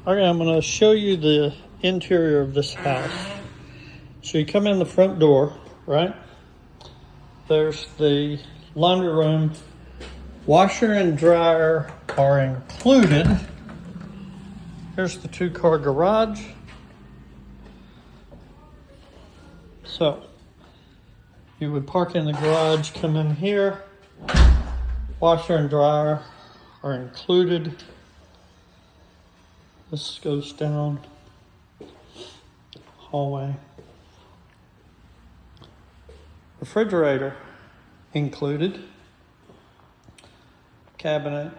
Okay, I'm going to show you the interior of this house. So you come in the front door, right? There's the laundry room. Washer and dryer are included. Here's the 2-car garage. So you would park in the garage, come in here. Washer and dryer are included. This goes down hallway. Refrigerator included. Cabinet,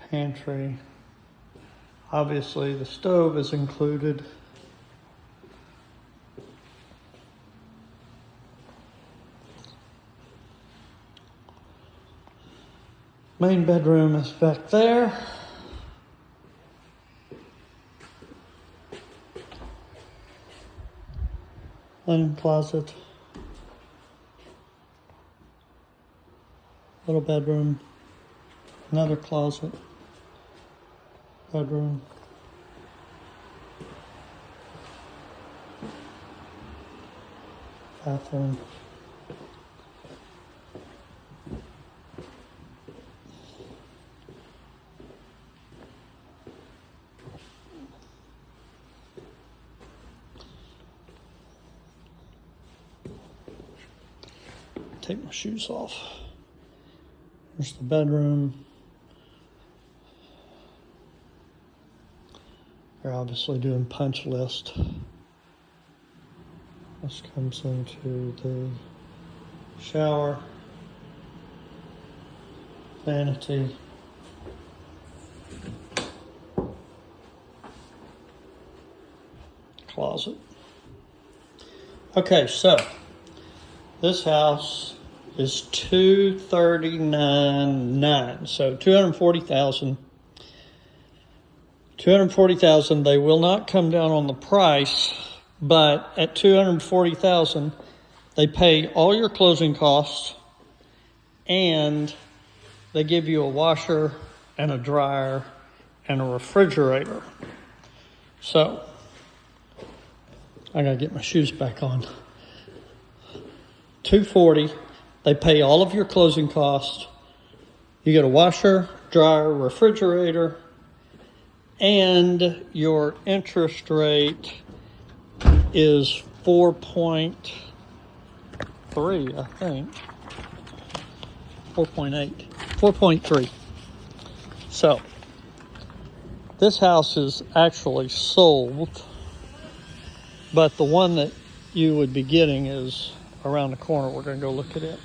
pantry. Obviously the stove is included. Main bedroom is back there. Linen closet. Little bedroom. Another closet. Bedroom. Bathroom. Take my shoes off. There's the bedroom. They're obviously doing punch list. This comes into the shower, vanity, closet. Okay, so this house is $239,900. So $240,000. $240,000. They will not come down on the price, but at $240,000, they pay all your closing costs, and they give you a washer and a dryer and a refrigerator. So I gotta get my shoes back on. $240,000. They pay all of your closing costs. You get a washer, dryer, refrigerator, and your interest rate is 4.3, I think. 4.8, 4.3. So this house is actually sold, but the one that you would be getting is around the corner. We're going to go look at it.